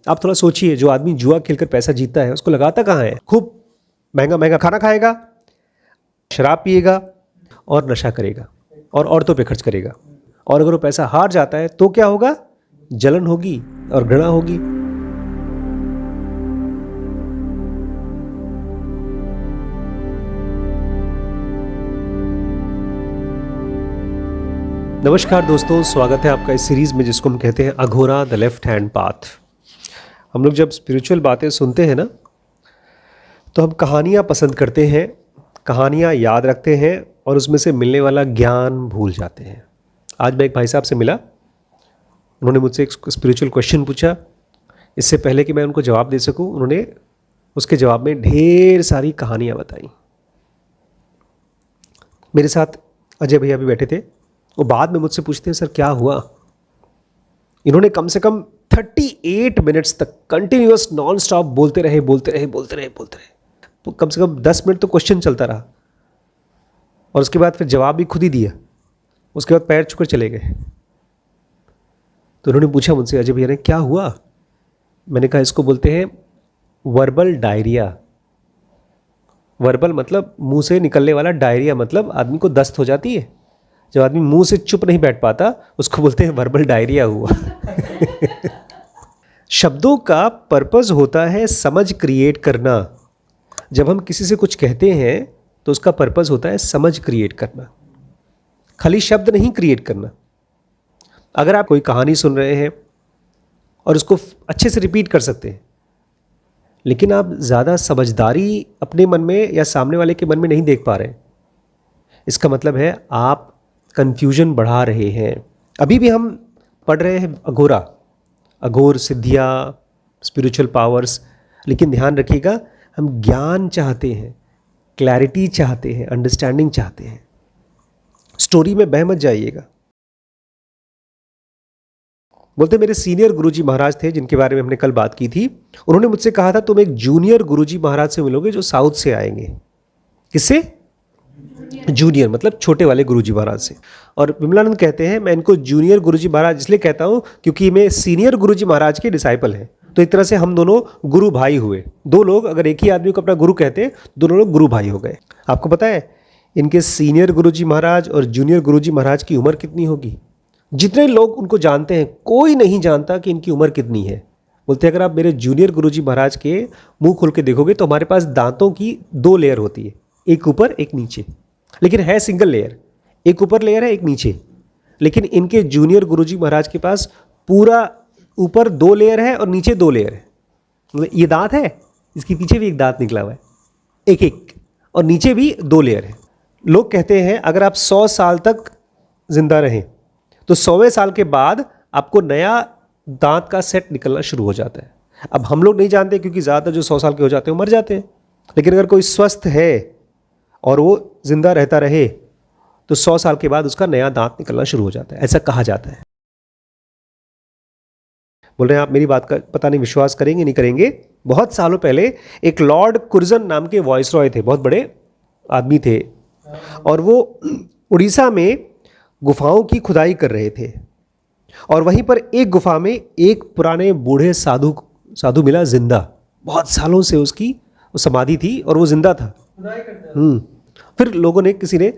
आप थोड़ा सोचिए, जो आदमी जुआ खेलकर पैसा जीतता है उसको लगाता कहाँ है? खूब महंगा महंगा खाना खाएगा, शराब पिएगा और नशा करेगा और औरतों पे खर्च करेगा। और अगर वो पैसा हार जाता है तो क्या होगा? जलन होगी और घृणा होगी। नमस्कार दोस्तों, स्वागत है आपका इस सीरीज़ में जिसको हम कहते हैं Aghora the left hand path. हम लोग जब स्पिरिचुअल बातें सुनते हैं ना, तो हम कहानियाँ पसंद करते हैं, कहानियाँ याद रखते हैं और उसमें से मिलने वाला ज्ञान भूल जाते हैं। आज मैं एक भाई साहब से मिला, उन्होंने मुझसे एक स्पिरिचुअल क्वेश्चन पूछा। इससे पहले कि मैं उनको जवाब दे सकूं, उन्होंने उसके जवाब में ढेर सारी कहानियाँ बताई। मेरे साथ अजय भैया भी बैठे थे। वो बाद में मुझसे पूछते हैं, सर क्या हुआ? इन्होंने कम से कम 38 मिनट्स तक कंटिन्यूअस नॉन स्टॉप बोलते रहे। तो कम से कम 10 मिनट तो क्वेश्चन चलता रहा और उसके बाद फिर जवाब भी खुद ही दिया। उसके बाद पैर छूकर चले गए। तो उन्होंने पूछा मुझसे, अजय भैया ने क्या हुआ? मैंने कहा इसको बोलते हैं वर्बल डायरिया। वर्बल मतलब मुंह से निकलने वाला, डायरिया मतलब आदमी को दस्त हो जाती है। जब आदमी मुंह से चुप नहीं बैठ पाता उसको बोलते हैं वर्बल डायरिया हुआ। शब्दों का पर्पस होता है समझ क्रिएट करना। जब हम किसी से कुछ कहते हैं तो उसका पर्पस होता है समझ क्रिएट करना, खाली शब्द नहीं क्रिएट करना। अगर आप कोई कहानी सुन रहे हैं और उसको अच्छे से रिपीट कर सकते हैं, लेकिन आप ज़्यादा समझदारी अपने मन में या सामने वाले के मन में नहीं देख पा रहे, इसका मतलब है आप कंफ्यूजन बढ़ा रहे हैं। अभी भी हम पढ़ रहे हैं अघोर सिद्धियाँ, स्पिरिचुअल पावर्स, लेकिन ध्यान रखिएगा, हम ज्ञान चाहते हैं, क्लैरिटी चाहते हैं, अंडरस्टैंडिंग चाहते हैं। स्टोरी में बह मत जाइएगा। बोलते मेरे सीनियर गुरुजी महाराज थे, जिनके बारे में हमने कल बात की थी। उन्होंने मुझसे कहा था तुम एक जूनियर गुरुजी महाराज से मिलोगे जो साउथ से आएंगे। किससे? जूनियर मतलब छोटे वाले गुरुजी महाराज से। और विमलानंद कहते हैं मैं इनको जूनियर गुरुजी महाराज इसलिए कहता हूँ क्योंकि मैं सीनियर गुरुजी महाराज के डिसाइपल हैं। तो एक तरह से हम दोनों गुरु भाई हुए। दो लोग अगर एक ही आदमी को अपना गुरु कहते हैं, दोनों लोग गुरु भाई हो गए। आपको पता है इनके सीनियर गुरुजी महाराज और जूनियर गुरुजी महाराज की उम्र कितनी होगी? जितने लोग उनको जानते हैं कोई नहीं जानता कि इनकी उम्र कितनी है। बोलते हैं अगर आप मेरे जूनियर गुरुजी महाराज के मुंह खोल के देखोगे तो हमारे पास दांतों की 2 लेयर होती है, एक ऊपर एक नीचे, लेकिन है सिंगल लेयर। एक ऊपर लेयर है एक नीचे। लेकिन इनके जूनियर गुरुजी महाराज के पास पूरा ऊपर 2 लेयर है और नीचे 2 लेयर है। मतलब ये दांत है, इसके पीछे भी एक दांत निकला हुआ है, एक एक, और नीचे भी 2 लेयर है। लोग कहते हैं अगर आप 100 साल तक जिंदा रहें तो 100वें साल के बाद आपको नया दांत का सेट निकलना शुरू हो जाता है। अब हम लोग नहीं जानते क्योंकि ज़्यादातर जो 100 साल के हो जाते हैं वो मर जाते हैं। लेकिन अगर कोई स्वस्थ है और वो जिंदा रहता रहे तो 100 साल के बाद उसका नया दांत निकलना शुरू हो जाता है, ऐसा कहा जाता है। बोल रहे हैं आप मेरी बात का पता नहीं विश्वास करेंगे नहीं करेंगे। बहुत सालों पहले एक लॉर्ड कुर्जन नाम के वॉइसरॉय थे, बहुत बड़े आदमी थे, और वो उड़ीसा में गुफाओं की खुदाई कर रहे थे। और वहीं पर एक गुफा में एक पुराने बूढ़े साधु मिला जिंदा। बहुत सालों से उसकी समाधि थी और वो जिंदा था। फिर लोगों ने, किसी ने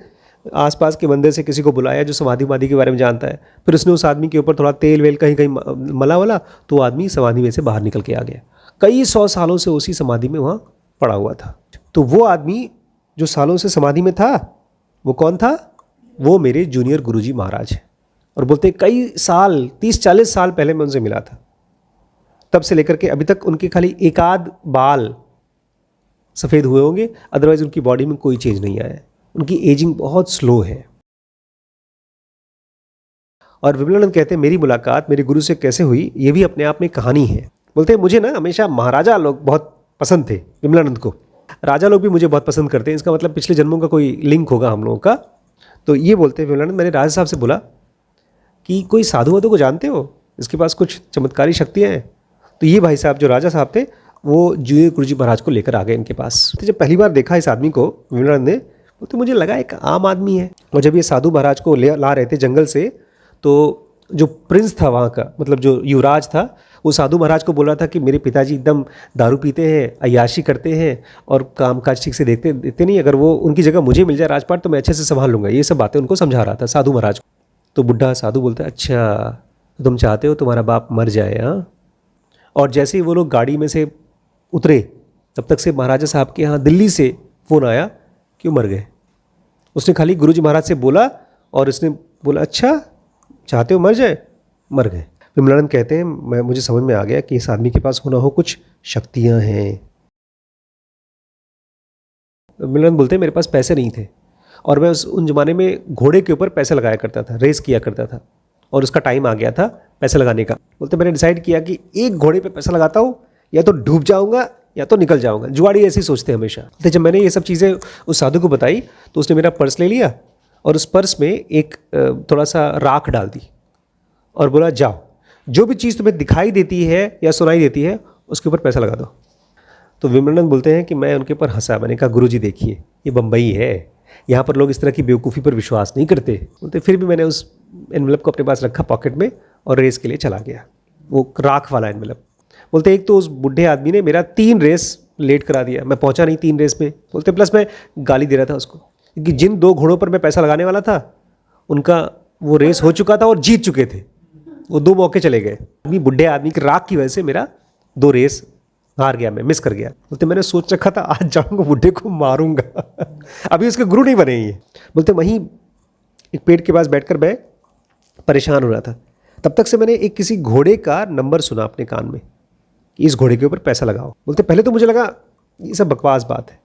आसपास के मंदिर से किसी को बुलाया जो समाधि के बारे में जानता है। फिर उसने उस आदमी के ऊपर थोड़ा तेल वेल कहीं मला वला, तो वो आदमी समाधि में से बाहर निकल के आ गया। कई 100 सालों से उसी समाधि में वहाँ पड़ा हुआ था। तो वो आदमी जो सालों से समाधि में था वो कौन था? वो मेरे जूनियर गुरुजी महाराज हैं। और बोलते कई साल, 30-40 साल पहले मैं उनसे मिला था। तब से लेकर के अभी तक उनके खाली एक आध बाल सफ़ेद हुए होंगे, अदरवाइज उनकी बॉडी में कोई चेंज नहीं आया है। उनकी एजिंग बहुत स्लो है। और विमलानंद कहते हैं मेरी मुलाकात मेरे गुरु से कैसे हुई ये भी अपने आप में कहानी है। बोलते हैं मुझे ना हमेशा महाराजा लोग बहुत पसंद थे, विमलानंद को। राजा लोग भी मुझे बहुत पसंद करते हैं, इसका मतलब पिछले जन्मों का कोई लिंक होगा हम लोगों का। तो ये बोलते हैं विमलानंद, मैंने राजा साहब से बोला कि कोई साधु वाधु को जानते हो, इसके पास कुछ चमत्कारी शक्तियाँ हैं? तो ये भाई साहब जो राजा साहब थे वो जूनियर गुरुजी महाराज को लेकर आ गए इनके पास। तो जब पहली बार देखा इस आदमी को विमलानंद ने, तो मुझे लगा एक आम आदमी है। और जब ये साधु महाराज को ला रहे थे जंगल से, तो जो प्रिंस था वहाँ का, मतलब जो युवराज था, वो साधु महाराज को बोल रहा था कि मेरे पिताजी एकदम दारू पीते हैं, अय्याशी करते हैं और काम काज ठीक से देते नहीं, अगर वो उनकी जगह मुझे मिल जाए राजपाट तो मैं अच्छे से संभाल लूँगा। ये सब बातें उनको समझा रहा था साधु महाराज को। तो बुढ़ा साधु बोलता है, अच्छा तो तुम चाहते हो तुम्हारा बाप मर जाए? हाँ। और जैसे ही वो लोग गाड़ी में से उतरे तब तक से महाराजा साहब के यहाँ दिल्ली से फ़ोन आया कि वो मर गए। उसने खाली गुरुजी महाराज से बोला और उसने बोला, अच्छा चाहते हो मर जाए? मर गए। विमलानंद कहते हैं, मुझे समझ में आ गया कि इस आदमी के पास होना हो कुछ शक्तियाँ हैं। विमलानंद बोलते हैं, मेरे पास पैसे नहीं थे और मैं उन ज़माने में घोड़े के ऊपर पैसे लगाया करता था, रेस किया करता था और उसका टाइम आ गया था पैसे लगाने का। बोलते मैंने डिसाइड किया कि एक घोड़े पे पैसा लगाता हूँ, या तो डूब जाऊँगा या तो निकल जाऊँगा। जुआड़ी ऐसे ही सोचते हैं हमेशा। तो जब मैंने ये सब चीज़ें उस साधु को बताई तो उसने मेरा पर्स ले लिया और उस पर्स में एक थोड़ा सा राख डाल दी और बोला, जाओ जो भी चीज़ तुम्हें दिखाई देती है या सुनाई देती है उसके ऊपर पैसा लगा दो। तो विमलानंद बोलते हैं कि मैं उनके ऊपर हंसा। मैंने कहा, गुरुजी देखिए ये बम्बई है, यहाँ पर लोग इस तरह की बेवकूफ़ी पर विश्वास नहीं करते। बोलते फिर भी मैंने उस एनवेलप को अपने पास रखा पॉकेट में और रेस के लिए चला गया, वो राख वाला एनवेलप। बोलते एक तो उस बुढ़े आदमी ने मेरा 3 रेस लेट करा दिया, मैं पहुंचा नहीं 3 रेस में। बोलते प्लस मैं गाली दे रहा था उसको, क्योंकि जिन 2 घोड़ों पर मैं पैसा लगाने वाला था उनका वो रेस हो चुका था और जीत चुके थे, वो 2 मौके चले गए। अभी बुढ़े आदमी की राख की वजह से मेरा 2 रेस हार गया, मैं मिस कर गया। बोलते मैंने सोच रखा था आज जाऊंगा बुढ़े को मारूंगा अभी उसके गुरु नहीं बने ये। बोलते वहीं एक पेड़ के पास बैठकर मैं परेशान हो रहा था। तब तक से मैंने एक किसी घोड़े का नंबर सुना अपने कान में कि इस घोड़े के ऊपर पैसा लगाओ। बोलते पहले तो मुझे लगा ये सब बकवास बात है,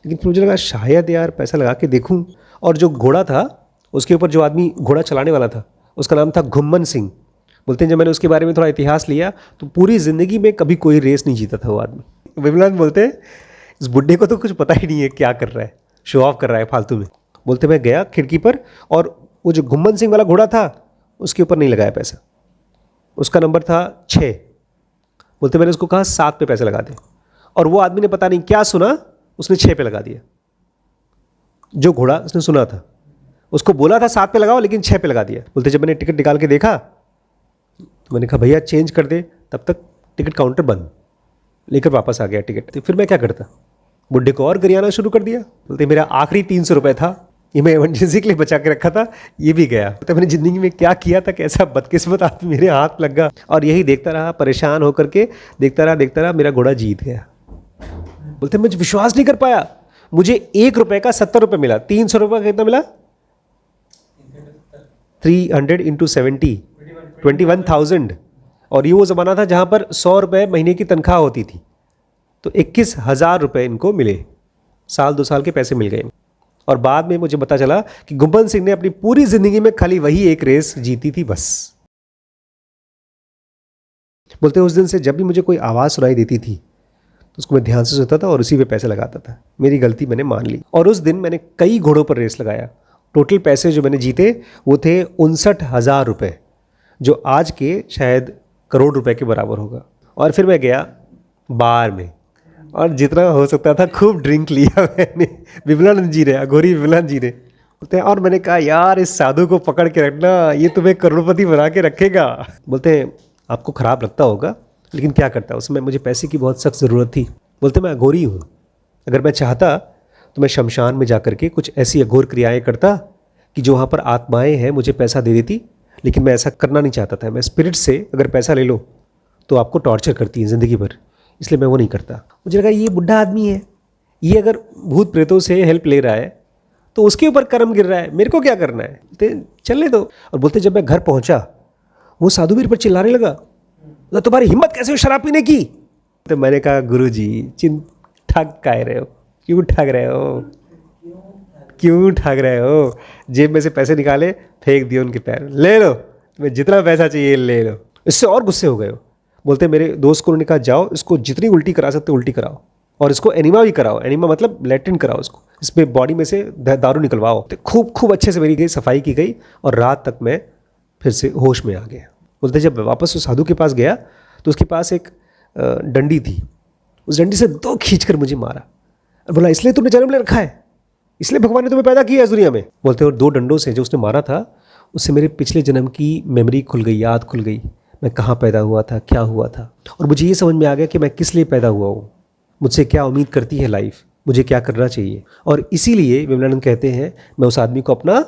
लेकिन फिर मुझे लगा शायद यार पैसा लगा के देखूं। और जो घोड़ा था उसके ऊपर जो आदमी घोड़ा चलाने वाला था उसका नाम था घुम्मन सिंह। बोलते हैं जब मैंने उसके बारे में थोड़ा इतिहास लिया तो पूरी ज़िंदगी में कभी कोई रेस नहीं जीता था वो आदमी। विमलानंद बोलते हैं इस बुढ़े को तो कुछ पता ही नहीं है क्या कर रहा है, शो ऑफ कर रहा है फालतू में। बोलते मैं गया खिड़की पर और वो जो घुम्मन सिंह वाला घोड़ा था उसके ऊपर नहीं लगाया पैसा, उसका नंबर था 6। बोलते मैंने उसको कहा 7 पे पैसे लगा दे, और वो आदमी ने पता नहीं क्या सुना, उसने 6 पे लगा दिया। जो घोड़ा उसने सुना था उसको बोला था 7 पे लगाओ, लेकिन 6 पे लगा दिया। बोलते जब मैंने टिकट निकाल के देखा तो मैंने कहा भैया चेंज कर दे, तब तक टिकट काउंटर बंद। लेकर वापस आ गया टिकट। तो फिर मैं क्या करता, बुढ़े को और गरियाना शुरू कर दिया। बोलते मेरा आखिरी 300 रुपये था, ये मैं इमरजेंसी के लिए बचा के रखा था, ये भी गया। तो मैंने ज़िंदगी में क्या किया था, कैसा बदकिस्मत आदमी मेरे हाथ लगा। और यही देखता रहा, परेशान होकर के देखता रहा, मेरा घोड़ा जीत गया। बोलते मुझे विश्वास नहीं कर पाया, मुझे 1 रुपये का 70 रुपये मिला। 300 रुपये का कितना मिला? 300 इंटू 70 21,000। और ये वो ज़माना था जहाँ पर 100 रुपये महीने की तनख्वाह होती थी। तो 21,000 रुपये इनको मिले, साल 2 साल के पैसे मिल गए। और बाद में मुझे पता चला कि घुम्मन सिंह ने अपनी पूरी ज़िंदगी में खाली वही एक रेस जीती थी बस। बोलते उस दिन से जब भी मुझे कोई आवाज़ सुनाई देती थी तो उसको मैं ध्यान से सुनता था और उसी पे पैसे लगाता था। मेरी गलती मैंने मान ली और उस दिन मैंने कई घोड़ों पर रेस लगाया। टोटल पैसे जो मैंने जीते वो थे 59,000 रुपये, जो आज के शायद करोड़ रुपए के बराबर होगा। और फिर मैं गया बार में और जितना हो सकता था खूब ड्रिंक लिया मैंने। विमलानंद जी ने, अघोरी विमलानंद जी ने बोलते हैं, और मैंने कहा यार इस साधु को पकड़ के रखना, ये तुम्हें करोड़पति बना के रखेगा। बोलते हैं आपको ख़राब लगता होगा, लेकिन क्या करता, उसमें मुझे पैसे की बहुत सख्त ज़रूरत थी। बोलते मैं अघोरी हूँ, अगर मैं चाहता तो मैं शमशान में जा कर के कुछ ऐसी अघोर क्रियाएँ करता कि जो वहाँ पर आत्माएँ हैं मुझे पैसा दे देती, लेकिन मैं ऐसा करना नहीं चाहता था। मैं स्पिरिट से अगर पैसा ले लो तो आपको टॉर्चर करती है ज़िंदगी भर, इसलिए मैं वो नहीं करता। मुझे लगा ये बुढ़ा आदमी है, ये अगर भूत प्रेतों से हेल्प ले रहा है तो उसके ऊपर कर्म गिर रहा है, मेरे को क्या करना है, बोलते चलने दो। और बोलते जब मैं घर पहुंचा वो साधु मेरे पर चिल्लाने लगा, तो तुम्हारी हिम्मत कैसे हुई शराब पीने की? तो मैंने कहा गुरुजी ठग काय रहे हो, क्यों ठग रहे हो, क्यों ठग रहे हो? जेब में से पैसे निकाले, फेंक दिए उनके पैर, ले लो तुम्हें जितना पैसा चाहिए ले लो। इससे और गुस्से हो गए हो। बोलते मेरे दोस्त को उन्होंने कहा जाओ इसको जितनी उल्टी करा सकते उल्टी कराओ, और इसको एनिमा भी कराओ, एनिमा मतलब लैट्रिन कराओ, इसको इसमें बॉडी में से दारू निकलवाओ। तो खूब अच्छे से मेरी गई सफाई की गई और रात तक मैं फिर से होश में आ गया। बोलते जब वापस उस साधु के पास गया तो उसके पास एक डंडी थी, उस डंडी से 2 खींचकर मुझे मारा और बोला इसलिए तुमने जन्म ले रखा है, इसलिए भगवान ने तुम्हें पैदा किया इस दुनिया में। बोलते और 2 डंडों से जो उसने मारा था उससे मेरे पिछले जन्म की मेमोरी खुल गई, याद खुल गई। मैं कहाँ पैदा हुआ था, क्या हुआ था, और मुझे ये समझ में आ गया कि मैं किस लिए पैदा हुआ हूँ, मुझसे क्या उम्मीद करती है लाइफ, मुझे क्या करना चाहिए। और इसीलिए विमलानंद कहते हैं मैं उस आदमी को अपना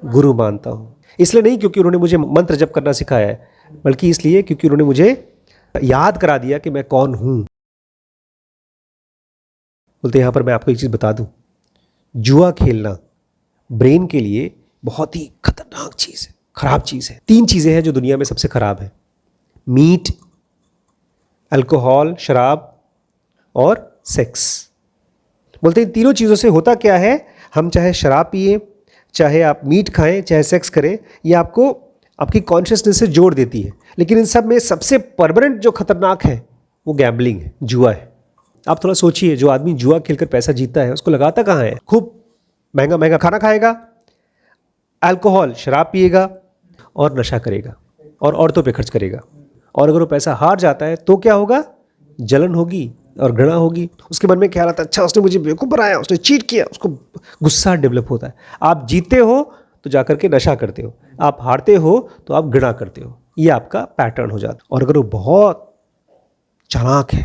गुरु मानता हूँ। इसलिए नहीं क्योंकि उन्होंने मुझे मंत्र जप करना सिखाया है, बल्कि इसलिए क्योंकि उन्होंने मुझे याद करा दिया कि मैं कौन हूँ। बोलते यहाँ पर मैं आपको एक चीज़ बता दूँ, जुआ खेलना ब्रेन के लिए बहुत ही खतरनाक चीज़ है, खराब चीज़ है। 3 चीज़ें हैं जो दुनिया में सबसे खराब है, मीट, अल्कोहल शराब और सेक्स। बोलते हैं तीनों चीज़ों से होता क्या है, हम चाहे शराब पिए, चाहे आप मीट खाएं, चाहे सेक्स करें, ये आपको आपकी कॉन्शियसनेस से जोड़ देती है। लेकिन इन सब में सबसे परमानेंट जो खतरनाक है वो गैम्बलिंग है, जुआ है। आप थोड़ा सोचिए, जो आदमी जुआ खेलकर पैसा जीतता है उसको लगाता कहाँ है, खूब महंगा महंगा खाना खाएगा, अल्कोहल शराब पिएगा और नशा करेगा और औरतों पे खर्च करेगा। और अगर वो पैसा हार जाता है तो क्या होगा, जलन होगी और घृणा होगी। उसके मन में ख्याल आता है अच्छा उसने मुझे बेवकूफ़ बनाया, उसने चीट किया, उसको गुस्सा डेवलप होता है। आप जीते हो तो जाकर के नशा करते हो, आप हारते हो तो आप घृणा करते हो, ये आपका पैटर्न हो जाता है। और अगर वो बहुत चालाक है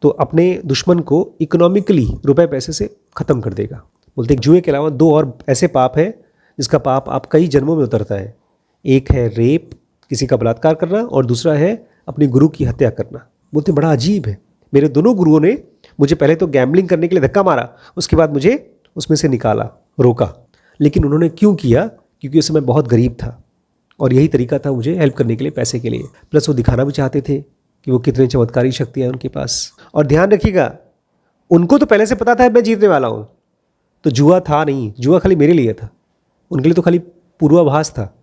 तो अपने दुश्मन को इकोनॉमिकली रुपए पैसे से ख़त्म कर देगा। बोलते हैं जुए के अलावा 2 और ऐसे पाप हैं जिसका पाप आप कई जन्मों में उतरता है। एक है रेप, किसी का बलात्कार करना, और दूसरा है अपने गुरु की हत्या करना। बोलते बड़ा अजीब है, मेरे दोनों गुरुओं ने मुझे पहले तो गैम्बलिंग करने के लिए धक्का मारा, उसके बाद मुझे उसमें से निकाला, रोका। लेकिन उन्होंने क्यों किया, क्योंकि उस समय बहुत गरीब था और यही तरीका था मुझे हेल्प करने के लिए, पैसे के लिए। प्लस वो दिखाना भी चाहते थे कि वो कितने चमत्कारी शक्तियाँ हैं उनके पास। और ध्यान रखिएगा, उनको तो पहले से पता था मैं जीतने वाला हूँ, तो जुआ था नहीं, जुआ खाली मेरे लिए था, उनके लिए तो खाली पूर्वाभास था,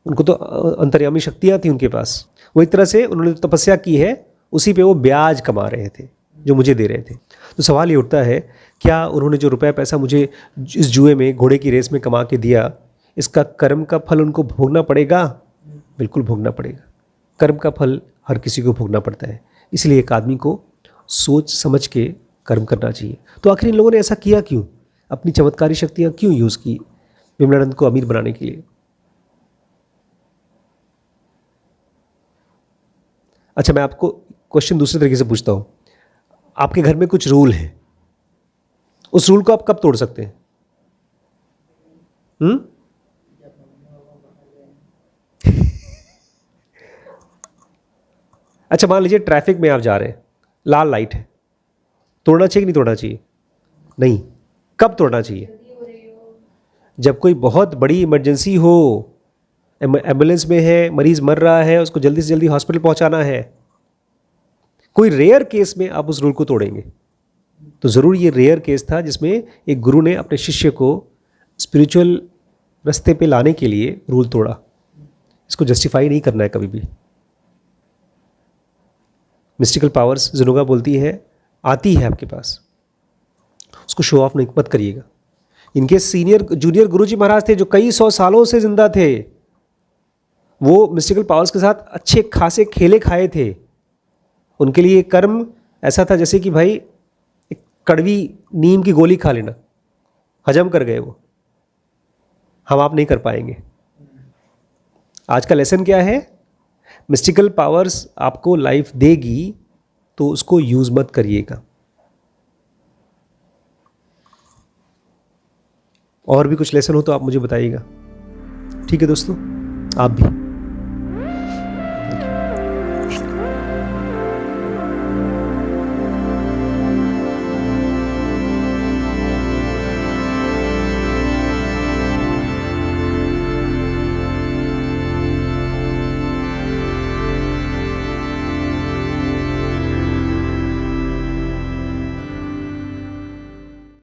उनको तो अंतर्यामी शक्तियाँ थी उनके पास। वो एक तरह से उन्होंने तपस्या की है, उसी पे वो ब्याज कमा रहे थे जो मुझे दे रहे थे। तो सवाल ये उठता है, क्या उन्होंने जो रुपया पैसा मुझे इस जुए में, घोड़े की रेस में कमा के दिया, इसका कर्म का फल उनको भोगना पड़ेगा? बिल्कुल भोगना पड़ेगा। कर्म का फल हर किसी को भोगना पड़ता है, इसलिए एक आदमी को सोच समझ के कर्म करना चाहिए। तो आखिर इन लोगों ने ऐसा किया क्यों, अपनी चमत्कारी शक्तियाँ क्यों यूज़ की विमलानंद को अमीर बनाने के लिए? अच्छा, मैं आपको क्वेश्चन दूसरे तरीके से पूछता हूँ। आपके घर में कुछ रूल है, उस रूल को आप कब तोड़ सकते हैं? अच्छा, मान लीजिए ट्रैफिक में आप जा रहे हैं, लाल लाइट है, तोड़ना चाहिए कि नहीं तोड़ना चाहिए? नहीं। कब तोड़ना चाहिए? जब कोई बहुत बड़ी इमरजेंसी हो, एम्बुलेंस में है, मरीज मर रहा है, उसको जल्दी से जल्दी हॉस्पिटल पहुंचाना है, कोई रेयर केस में आप उस रूल को तोड़ेंगे। तो ज़रूर ये रेयर केस था जिसमें एक गुरु ने अपने शिष्य को स्पिरिचुअल रास्ते पे लाने के लिए रूल तोड़ा। इसको जस्टिफाई नहीं करना है कभी भी। मिस्टिकल पावर्स जिनोगा बोलती है आती है आपके पास, उसको शो ऑफ नहीं मत करिएगा। इनके जूनियर गुरुजी महाराज थे जो कई 100 सालों से जिंदा थे, वो मिस्टिकल पावर्स के साथ अच्छे खासे खेले खाए थे। उनके लिए कर्म ऐसा था जैसे कि भाई एक कड़वी नीम की गोली खा लेना, हजम कर गए वो। हम आप नहीं कर पाएंगे। आज का लेसन क्या है, मिस्टिकल पावर्स आपको लाइफ देगी तो उसको यूज मत करिएगा। और भी कुछ लेसन हो तो आप मुझे बताइएगा। ठीक है दोस्तों, आप भी